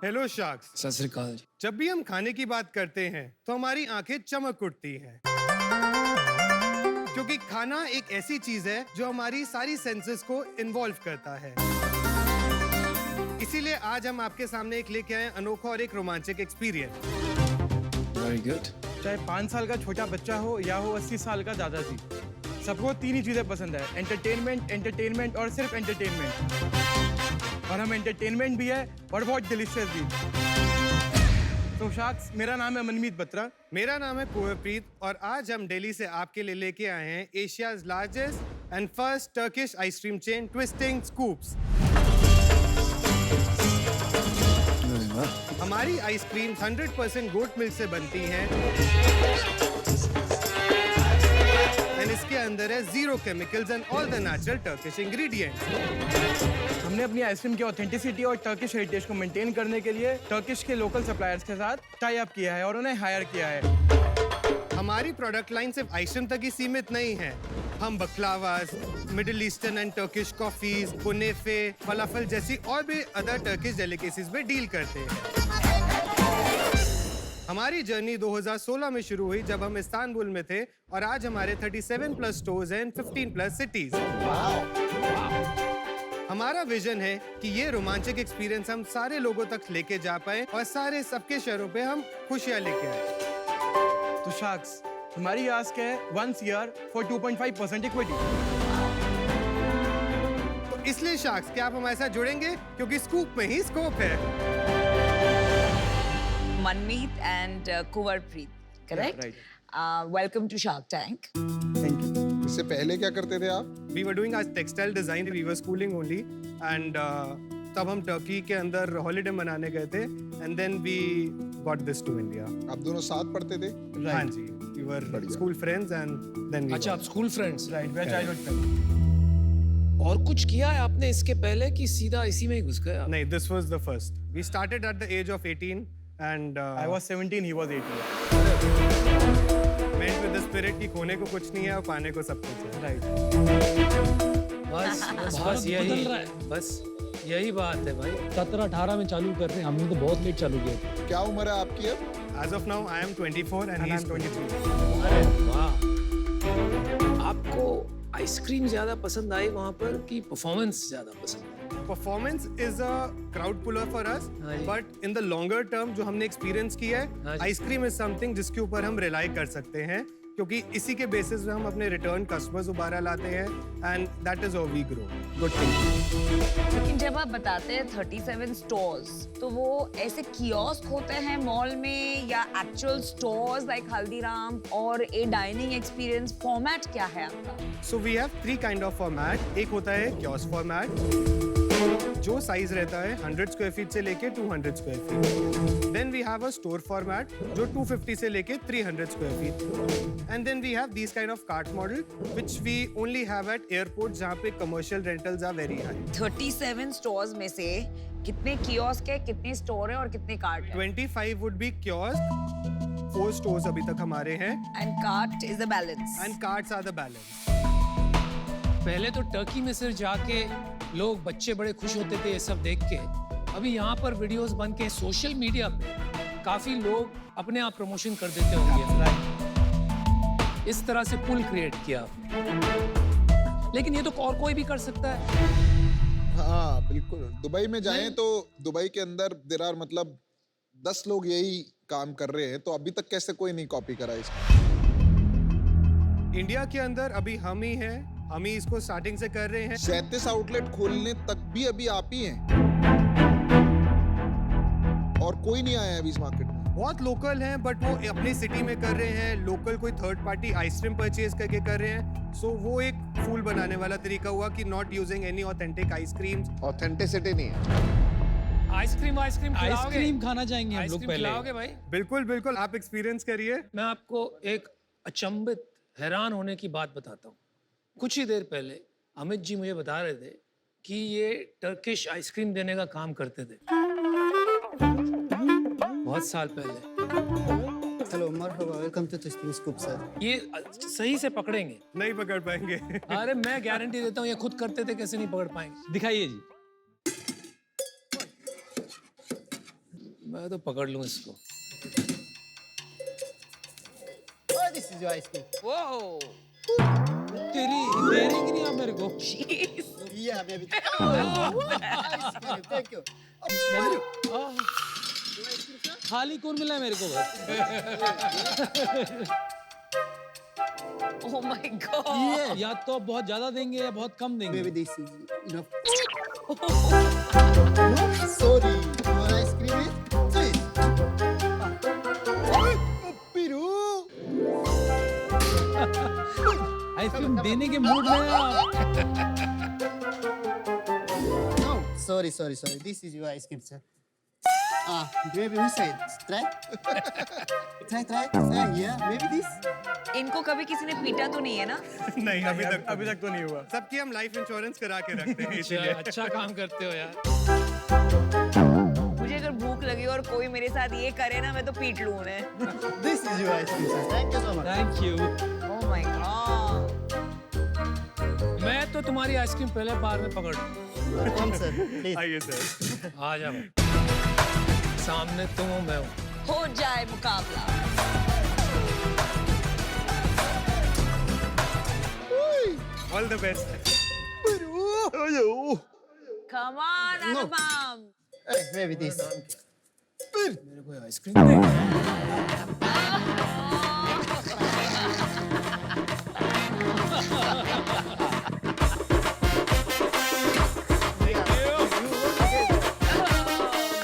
Hello sharks. सत श्री अकाल जी। जब भी हम खाने की बात करते हैं तो हमारी आंखें चमक उठती हैं, क्योंकि खाना एक ऐसी चीज है जो हमारी सारी सेंसेस को इन्वॉल्व करता है। इसीलिए आज हम आपके सामने एक लेके आए अनोखा और एक रोमांचक एक्सपीरियंस। Very good. चाहे 5 साल का छोटा बच्चा हो या हो 80 साल का दादाजी, सबको तीन ही चीजें पसंद है, एंटरटेनमेंट, एंटरटेनमेंट और सिर्फ एंटरटेनमेंट। और हम एंटरटेनमेंट भी है और बहुत डिलीशियस भी। तो शार्क्स, मेरा नाम है मनमीत बत्रा। मेरा नाम है कुंवरप्रीत और आज हम दिल्ली से आपके लिए लेके आए हैं Asia's largest and first Turkish ice cream chain twisting scoops. हमारी आइसक्रीम 100% गोट मिल्क से बनती है और इसके अंदर है zero chemicals and all the natural Turkish ingredients. हमने अपनी आइसक्रीम की ऑथेंटिसिटी और टर्किश हेरिटेज को मेंटेन करने के लिए टर्किश के लोकल सप्लायर्स के साथ टाई अप किया है और उन्हें हायर किया है। हमारी प्रोडक्ट लाइन सिर्फ आइसक्रीम तक ही सीमित नहीं है। हम baklavas, middle eastern and Turkish coffees, kunefe, falafel जैसी और भी अदर टर्किश डेलिकेसीज में डील करते हैं। हमारी जर्नी 2016 में शुरू हुई जब हम इस्तांबुल में थे और आज हमारे 37 प्लस स्टोर्स हैं इन 15 प्लस सिटीज। हमारा विजन है कि ये रोमांचक एक्सपीरियंस हम सारे लोगों तक लेके जा पाए और सारे सबके शहरों पे हम खुशियां लेके आए। तो शार्क्स, हमारी आस्क है 1 ईयर फॉर 2.5% इक्विटी। तो इसलिए शार्क्स, क्या आप हमारे साथ जुड़ेंगे? क्योंकि स्कूप में ही स्कोप है। Manmeet and Kuwarpreet, correct? right. Welcome to Shark Tank. Thank you. इससे पहले क्या करते थे आप? We were doing our textile design, we were schooling only, and तब हम टर्की के अंदर हॉलिडे मनाने गए थे, and then we got this to India. आप दोनों साथ पढ़ते थे? हाँ जी, we were school friends and then we अच्छा, आप school friends. Right, we are childhood friends. और कुछ किया है आपने इसके पहले कि सीधा इसी में ही घुस गए आप? नहीं, this was the first. We started at the age of 18 and I was 17, he was 18. meant with the spirit कि खोने को कुछ नहीं है और पाने को सब कुछ है। राइट। बस यही बस यही बात है भाई। 17-18 में चालू कर रहे हैं, हमने तो बहुत लेट चालू किया था। क्या उम्र है आपकी अब? As of now, I am 24 and he is 23. अरे वाह। आपको आइसक्रीम ज्यादा पसंद आई वहाँ पर कि परफॉर्मेंस ज्यादा पसंद आई? Performance is a crowd puller for us, हाँ जी। but in the longer term जो हमने experience किया हाँ है, जी। आइसक्रीम is something जिसके ऊपर हम rely कर सकते हैं, क्योंकि इसी के बेसिस पे हम अपने रिटर्न कस्टमर्स दोबारा लाते हैं and that is how we grow. Good thing. लेकिन जब आप बताते हैं 37 स्टोर्स, तो वो ऐसे कियोस्क होते हैं मॉल में या एक्चुअल स्टोर्स लाइक हल्दीराम, और ए डाइनिंग एक्सपीरियंस फॉर्मेट क्या है आपका? So we have three kind of format. एक होता है kiosk format, जो साइज रहता है 100 स्क्वायर फीट से लेके 200 square feet. Then we have a store format जो 250 से लेके 300 square feet. And then we have this kind of cart model which we only have at airport, जहाँ पे commercial rentals are very high. 37 stores में से कितने kiosk है, कितने स्टोर है और कितने कार्ट है? 25 वुड बी कियोस्क, 4 स्टोर्स अभी तक हमारे हैं and cart is the balance. And carts are the balance. पहले तो टर्की में सिर्फ जाके लोग, बच्चे बड़े खुश होते थे ये सब देख के। अभी यहाँ पर वीडियोस बन के सोशल मीडिया पे काफी लोग अपने आप प्रमोशन कर देते होंगे। इस तरह से पुल क्रिएट किया आपने। लेकिन ये तो और कोई भी कर सकता है। हाँ बिल्कुल। दुबई में जाएं तो दुबई के अंदर देर आर मतलब 10 लोग यही काम कर रहे हैं, तो अभी तक कैसे कोई नहीं कॉपी करा इसको? इंडिया के अंदर अभी हम ही हैं, हम ही इसको स्टार्टिंग से कर रहे हैं। 37 आउटलेट खोलने तक भी अभी आप ही हैं और कोई नहीं आया है अभी इस मार्केट में। बहुत लोकल हैं बट वो अपनी सिटी में कर रहे हैं, लोकल कोई थर्ड पार्टी आइसक्रीम परचेज करके कर रहे हैं। सो वो एक फूल बनाने वाला तरीका हुआ कि not using any authentic ice creams. Authenticity नहीं है। आइसक्रीम खिलाओगे? आइसक्रीम खाना चाहेंगे हम लोग आइसक्रीम पहले। खिलाओगे भाई? बिल्कुल बिल्कुल, आप एक्सपीरियंस करिए। मैं आपको एक अचंभित, हैरान होने की बात बताता हूँ। कुछ ही देर पहले अमित जी मुझे बता रहे थे कि ये टर्किश आइसक्रीम देने का काम करते थे बहुत साल पहले। हेलो मरहबा, welcome to twisting scoop sir. ये सही से पकड़ेंगे? नहीं पकड़ पाएंगे। अरे मैं गारंटी देता हूँ ये खुद करते थे, कैसे नहीं पकड़ पाएंगे। दिखाइए जी। मैं तो पकड़ लूं इसको। Oh, this is your ice cream. Whoa. तेरी दे रही कि नहीं आप मेरे को? Jeez. Yeah, baby. Ice cream. Thank you. खाली कौन मिला है मेरे को बस? Oh my God. ये या तो बहुत ज्यादा देंगे या बहुत कम देंगे। Baby, this is enough. No, sorry. Your ice cream is sweet. पिरू। आइसक्रीम देने के मूड में हैं आप। No, sorry. This is your ice cream, sir. Maybe we say try. Try. Yeah, maybe this. इनको कभी किसी ने पीटा तो नहीं है ना? नहीं, अभी तक तो नहीं हुआ। सबकी हम लाइफ इंश्योरेंस करा के रखते हैं अच्छा, इसीलिए। अच्छा काम करते हो यार। मुझे अगर भूख लगी और कोई मेरे साथ ये करे ना, मैं तो पीट लूं उन्हें। This is your ice cream, sir. Thank you so much. Thank you. Oh my God. मैं तो तुम्हारी आइसक्रीम पहले बार में पकड़ लूं। Come, sir. Please. आइए सर। आ जाओ। सामने तुम हो, मैं हूँ। हो जाए मुकाबला। All the best. Come on, Anupam. Maybe this. मेरे को ice cream they.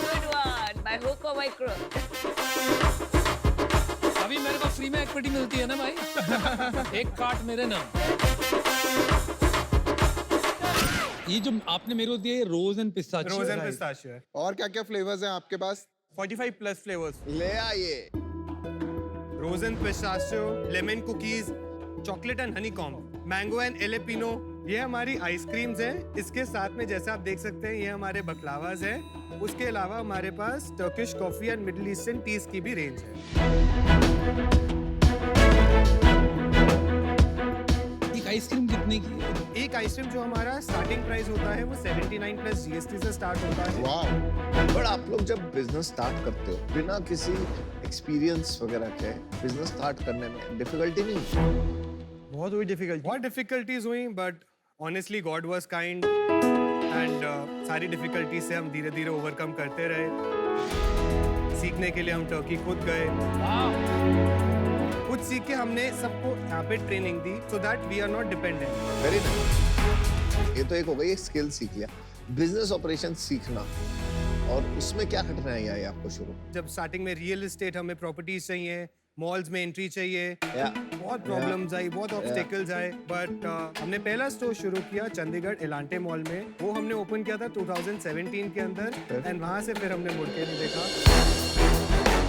Good one. By hook or by crook. अभी मेरे को फ्री में एक्टिविटी मिलती है ना भाई। एक कार्ड मेरे नाम। ये जो आपने मेरे को दिए rose and pistachio. Rose and pistachio है। और क्या-क्या फ्लेवर्स हैं आपके पास? 45 प्लस फ्लेवर्स। ले आइए। Rose and pistachio, lemon cookies, chocolate and honeycomb, mango and jalapeno, ये हमारी आइसक्रीम्स हैं। इसके साथ में जैसे आप देख सकते हैं ये हमारे बकलावाज हैं। उसके अलावा हमारे पास Turkish coffee and middle eastern teas की भी रेंज है। एक आइसक्रीम कितने की है? एक आइसक्रीम जो हमारा स्टार्टिंग प्राइस होता है वो 79 प्लस जीएसटी से स्टार्ट होता है। वाह। पर आप लोग जब बिजनेस स्टार्ट करते हो बिना किसी एक्सपीरियंस वगैरह के बिजनेस स्टार्ट करने में डिफिकल्टी नहीं? बहुत हुई डिफिकल्टी। बहुत डिफिकल्टीज हुई but honestly God was kind and सारी डिफिकल्टी से हम धीरे धीरे ओवरकम करते रहे। सीखने के लिए हम टर्की खुद गए, खुद सीख के हमने सबको यहाँ पे ट्रेनिंग दी so that we are not dependent. Very nice. ये तो एक हो गई, एक स्किल सीख लिया। बिजनेस ऑपरेशन सीखना, और उसमें क्या कठिनाई आई आपको शुरू? जब स्टार्टिंग में रियल एस्टेट हमें प्रॉपर्टीज चाहिए, मॉल्स में एंट्री चाहिए, या बहुत प्रॉब्लम्स आई, बहुत ऑब्स्टेकल्स आए, बट हमने पहला स्टोर शुरू किया चंडीगढ़ एलांटे मॉल में। वो हमने ओपन किया था 2017 के अंदर एंड वहाँ से फिर हमने मुड़ के नहीं देखा।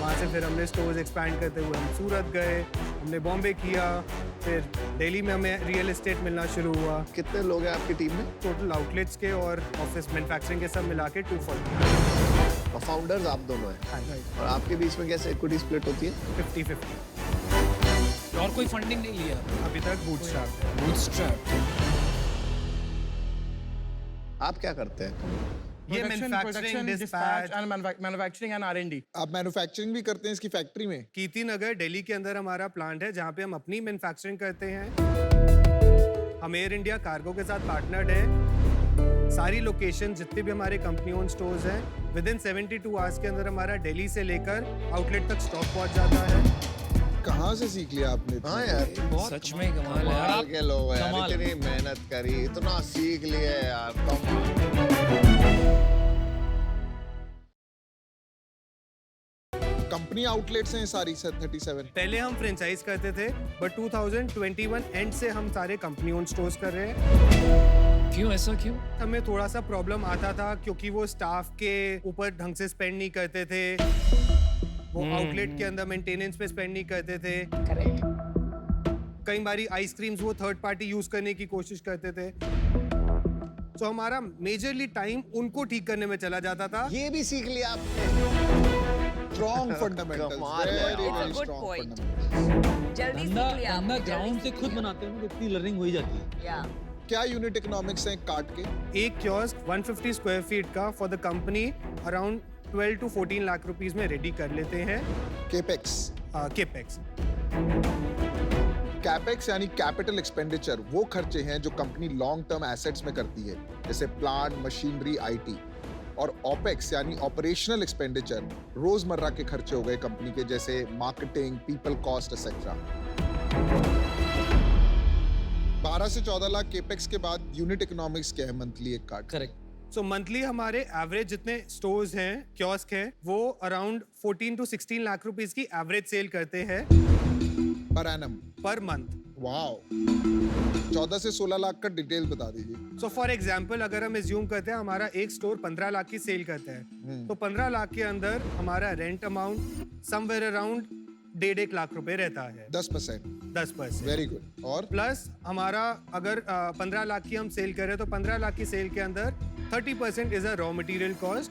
वहाँ से फिर हमने स्टोर्स एक्सपैंड करते हुए हम सूरत गए, हमने बॉम्बे किया, फिर दिल्ली में हमें रियल एस्टेट मिलना शुरू हुआ। कितने लोग हैं आपकी टीम में? टोटल आउटलेट्स के और ऑफिस मैन्युफैक्चरिंग के सब मिला के 240। और फाउंडर्स आप दोनों हैं, और आपके बीच में कैसे इक्विटी स्प्लिट होती है? 50-50। और कोई फंडिंग नहीं लिया अभी तक बूटस्ट्रैप है। बूटस्ट्रैप। आप क्या करते हैं? ये manufacturing, dispatch and manufacturing and R&D। आप मैन्युफैक्चरिंग भी करते हैं इसकी फैक्ट्री में? कीर्ति नगर दिल्ली के अंदर हमारा प्लांट है जहाँ पे हम अपनी मैन्युफैक्चरिंग करते हैं। हम एयर इंडिया कार्गो के साथ पार्टनर्ड है। सारी लोकेशन जितने भी हमारे कंपनी ओन स्टोर्स हैं विद इन 72 आवर्स के अंदर हमारा दिल्ली से लेकर आउटलेट तक स्टॉक पहुंच जाता है। कहाँ से सीख लिया आपने? हाँ यार, सच में कमाल है यार। कमाल के लोग हैं यार, कमाल। इतनी मेहनत करी, इतना सीख लिया यार। कंपनी आउटलेट्स हैं सारी 37? पहले हम फ्रेंचाइज करते थे बट 2021 एंड से हम सारे कंपनी ओन स्टोर्स कर रहे हैं। क्यों ऐसा क्यों? हमें थोड़ा सा प्रॉब्लम आता था क्योंकि वो स्टाफ के ऊपर ढंग से स्पेंड नहीं करते थे, वो आउटलेट के अंदर मेंटेनेंस पे स्पेंड नहीं करते थे। कई बारी आइसक्रीम्स वो थर्ड पार्टी यूज करने की कोशिश करते थे, तो हमारा मेजरली टाइम उनको ठीक करने में चला जाता था। ये भी सीख लिया आपने? स्ट्रॉन्ग फंडामेंटल्स, कमाल है वेरी यार। Very Good strong point. Fundamentals. जल्दी सीख बंदा लिया बंदा आपने, ग्राउंड जल्दी से सीख खुद लिया। बनाते हैं, इतनी लर्निंग हो ही जाती है। या क्या यूनिट इकोनॉमिक्स हैं कार्ट के? एक कियोस्क 150 स्क्वायर फीट का for the company around 12 to 14 lakh rupees में रेडी कर लेते हैं केपेक्स केपेक्स। कैपेक्स यानी कैपिटल एक्सपेंडिचर वो खर्चे हैं जो कंपनी लॉन्ग टर्म एसेट्स में करती है, जैसे प्लांट, मशीनरी, आईटी। और ओपेक्स यानी ऑपरेशनल एक्सपेंडिचर रोजमर्रा के खर्चे हो गए कंपनी के, जैसे मार्केटिंग, पीपल कॉस्ट एक्सेट्रा। 12 से 14 लाख केपेक्स के बाद यूनिट इकोनॉमिक्स क्या है मंथली एक कार्ड? करेक्ट। सो मंथली हमारे एवरेज जितने स्टोर्स हैं, कियोस्क हैं, वो अराउंड 14 to 16 लाख रुपीस की एवरेज सेल करते हैं per annum, per month. Wow. 14 से 16 लाख का डिटेल बता दीजिए। सो फॉर एग्जाम्पल अगर हम एज्यूम करते हैं हमारा एक स्टोर 15 लाख की सेल करता है, तो 15 लाख के अंदर हमारा rent amount somewhere around 1.5 lakh रुपए रहता है। 10%। Very good. और प्लस हमारा अगर 15 लाख की हम सेल करें तो 15 लाख की सेल के अंदर 30% is a raw material cost,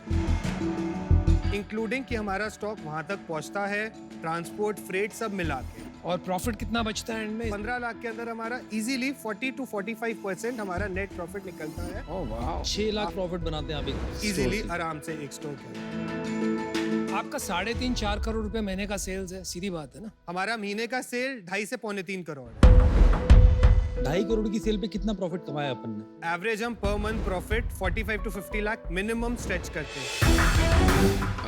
including कि हमारा स्टॉक वहां तक पहुंचता है, ट्रांसपोर्ट, फ्रेट सब मिला के। और प्रॉफिट कितना बचता है एंड में? 15 लाख के अंदर हमारा इजीली 40 to 45% हमारा नेट प्रॉफिट निकलता है। ओह वाह, 6 लाख प्रॉफिट बनाते हैं आप एक इजीली, आराम से एक स्टोर के अंदर। आपका 3.5-4 करोड़ रुपए महीने का सेल्स है, सीधी बात है ना? हमारा महीने का सेल 2.5 से 3.25 करोड़ है। 2.5 करोड़ की सेल पे कितना प्रॉफिट कमाया अपन ने? एवरेज हम per month profit 45 to 50 lakh minimum stretch करते हैं।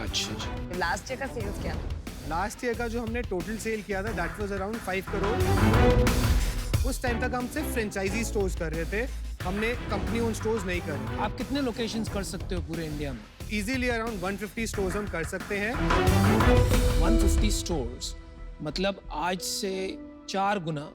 अच्छा। लास्ट ईयर का सेल्स क्या था? लास्ट ईयर का जो हमने टोटल सेल किया था दैट वाज अराउंड 5 करोड़। उस टाइम तक हम सिर्फ फ्रेंचाइजी स्टोर्स कर रहे थे, हमने कंपनी ओन स्टोर्स नहीं कर रहे। आप कितने लोकेशंस कर सकते हो पूरे इंडिया में? इजीली अराउंड 150 स्टोर्स हम कर सकते हैं। 150 स्टोर्स मतलब आज से 4 गुना,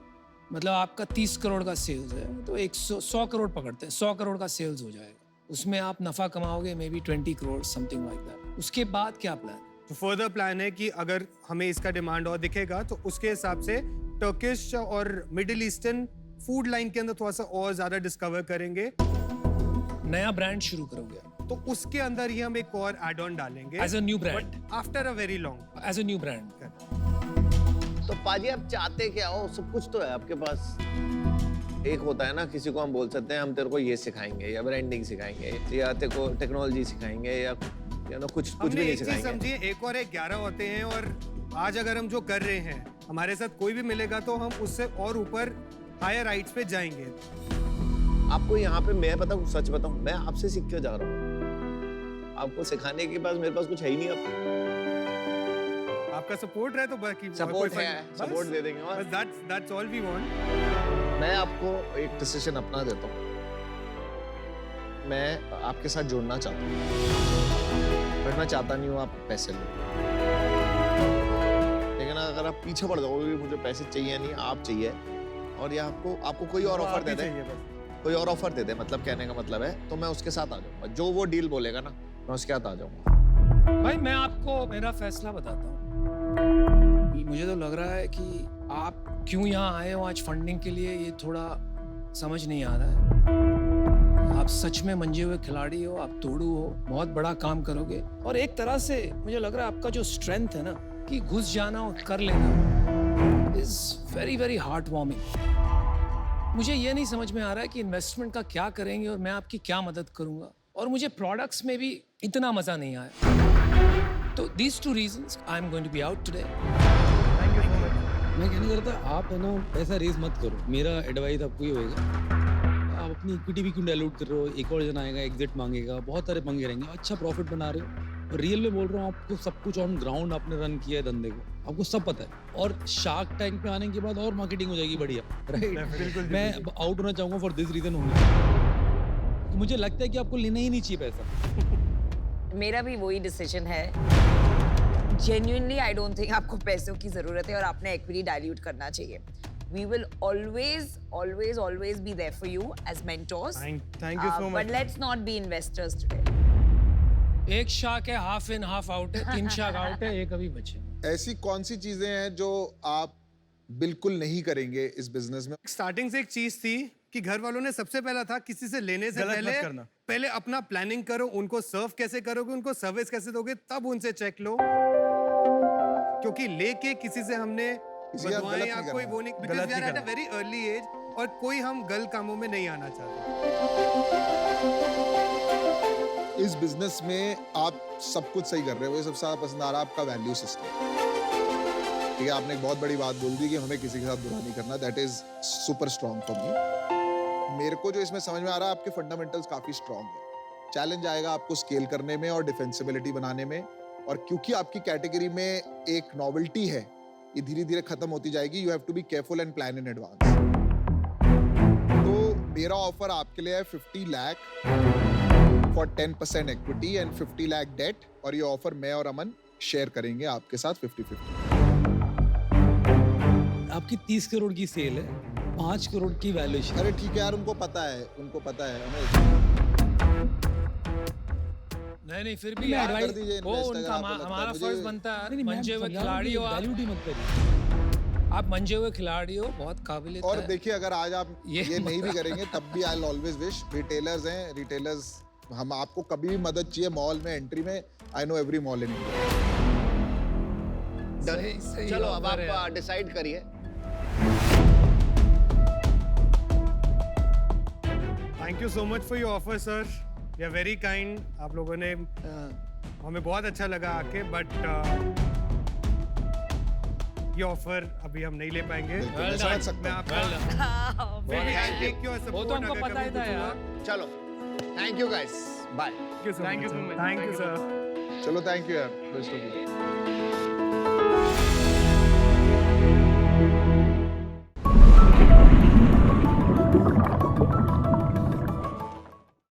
मतलब आपका 30 करोड़ का सेल्स है तो 100 करोड़ पकड़ते हैं, 100 करोड़ का सेल्स हो जाएगा। उसमें आप नफा कमाओगे maybe 20 crore something like that. उसके बाद क्या प्लान? तो फर्दर प्लान है कि अगर हमें इसका डिमांड और दिखेगा तो उसके हिसाब से टर्किश और मिडिल ईस्टर्न फूड लाइन के अंदर थोड़ा सा और ज्यादा डिस्कवर करेंगे। नया ब्रांड शुरू करोगे तो उसके अंदर ही हम एक और एड ऑन डालेंगे as a new brand, after a very long, as a new brand. तो पाजी आप चाहते क्या हो? सब कुछ तो है आपके पास। एक होता है ना, किसी को हम बोल सकते हैं हम तेरे को ये सिखाएंगे या ब्रांडिंग सिखाएंगे या तेरे को टेक्नोलॉजी सिखाएंगे या कुछ भी नहीं सिखाएंगे। समझिए, एक और एक 11 होते हैं और आज अगर हम जो कर रहे हैं हमारे साथ कोई भी मिलेगा तो हम उससे और ऊपर हायर हाइट्स पे जाएंगे। आपको यहाँ पे मैं बताऊँ, सच बताऊँ, मैं आपसे सीख के जा रहा हूँ। आपको सिखाने के पास मेरे पास कुछ है ही नहीं। आपका सपोर्ट रहे तो बाकी सपोर्ट है, सपोर्ट दे देंगे। और that's all we want। मैं आपको एक डिसीजन अपना देता हूँ। मैं आपके साथ जुड़ना चाहता हूँ, पर मैं चाहता नहीं हूँ आप पैसे लो। लेकिन अगर आप पीछे पड़ जाओगे, मुझे पैसे चाहिए नहीं, आप चाहिए, और ये आपको कोई और ऑफर दे दे, कोई और ऑफर दे दे, मतलब कहने का मतलब है, तो मैं उसके साथ आ जाऊंगा। जो वो डील बोलेगा ना, मैं उसके साथ आ जाऊंगा। भाई मैं आपको मेरा फैसला बताता हूँ। मुझे तो लग रहा है कि आप क्यों यहाँ आए हो आज फंडिंग के लिए, ये थोड़ा समझ नहीं आ रहा है। आप सच में मंजे हुए खिलाड़ी हो, आप तोड़ू हो, बहुत बड़ा काम करोगे। और एक तरह से मुझे लग रहा है आपका जो स्ट्रेंथ है ना, कि घुस जाना और कर लेना, is very very heart warming. मुझे ये नहीं समझ में आ रहा है कि इन्वेस्टमेंट का क्या करेंगे और मैं आपकी क्या मदद करूंगा। और मुझे प्रोडक्ट्स में भी इतना मजा नहीं आया। तो these 2 reasons I am going to be out today. मैं कहना चाहता आप है ना पैसा रेज मत करो। मेरा एडवाइस आपको ये होएगा, आप अपनी इक्विटी भी क्यों डाइल्यूट कर रहे हो? एक और जन आएगा, एग्जिट मांगेगा, बहुत सारे पंगे रहेंगे। अच्छा प्रॉफिट बना रहे हो, और रियल में बोल रहा हूँ, आपको सब कुछ ऑन ग्राउंड आपने रन किया है धंधे को, आपको सब पता है। और शार्क टैंक पे आने के बाद और मार्केटिंग हो जाएगी बढ़िया, राइट? मैं आउट होना चाहूँगा फॉर दिस रीजन होंगे, तो मुझे लगता है कि आपको लेना ही नहीं चाहिए पैसा। मेरा भी वही डिसीजन है। जेन्युइनली आई डोंट थिंक आपको पैसों की जरूरत है और आपने इक्विटी डाइल्यूट करना चाहिए। We will always be there for you as mentors. Thank you so much. But let's not be investors today. एक शाख है, हाफ इन हाफ आउट है, 3 शाख आउट है, एक अभी बचे। ऐसी कौन सी चीजें हैं जो आप बिल्कुल नहीं करेंगे इस बिजनेस में? स्टार्टिंग से एक चीज थी कि घर वालों ने सबसे पहला था किसी से लेने से पहले अपना प्लानिंग करो, उनको सर्व कैसे करोगे, उनको सर्विस कैसे दोगे, तब उनसे चेक लो। क्योंकि लेके किसी से हमने बदवाएं या कोई वो नहीं, because we are at a very early age और कोई हम गलत कामों में नहीं आना चाहते। इस बिजनेस में आप सब कुछ सही कर रहे हो, ये सबसे ज्यादा पसंद आ रहा है आपका वैल्यू सिस्टम। ठीक है, आपने एक बहुत बड़ी बात बोल दी कि हमें किसी के साथ बुरा नहीं करना, that is super strong for me. मेरे को जो इसमें समझ में आ रहा है, आपके फंडामेंटल्स काफी स्ट्रॉन्ग है। चैलेंज आएगा आपको स्केल करने में और डिफेंसिबिलिटी बनाने में, और क्योंकि आपकी कैटेगरी में एक नॉवेल्टी है, ये धीरे धीरे खत्म होती जाएगी। You have to be careful and plan in advance. तो मेरा ऑफर आपके लिए है 50 lakh for 10% equity and 50 lakh debt, और ये ऑफर मैं और अमन शेयर करेंगे आपके साथ 50-50। आपकी 30 करोड़ की सेल है, 5 करोड़ की वैल्यूएशन। अरे ठीक है यार, उनको पता है हमें। नहीं फिर भी मैं यार, advice कर दीजिए वो invest उनका अगर आपको लगता है। हमारा मुझे- फर्ज बनता है। नहीं, मैं मंजे हुए समझा रहा हूँ, खिलाड़ी हो आप, वैल्यूटी मत करिए। आप मंजे हुए खिलाड़ी हो, बहुत काबिल और देखिए, अगर आज आप ये ये नहीं भी करेंगे तब भी आई ऑलवेज विश, रिटेलर्स हैं, रिटेलर्स हम आपको कभी भी मदद चाहिए मॉल में एंट्री में, I know every mall in India. सही चलो अब offer है आप यार। डिसाइड करिए। Thank you so much for your offer sir, you are very kind. आप लोगों ने हमें बहुत अच्छा लगा आके, बट ये ऑफर अभी हम नहीं ले पाएंगे। मैं Well समझ done. सकता हूँ। Well done. फिर भी Thank I'll take your वो support तो हमको अगर पता ही कभी था कुछ हुआ। यार। चलो, thank you guys, bye. Thank you so much. Thank you, sir. चलो, थैंक यू यार, बेस्ट ऑफ लक।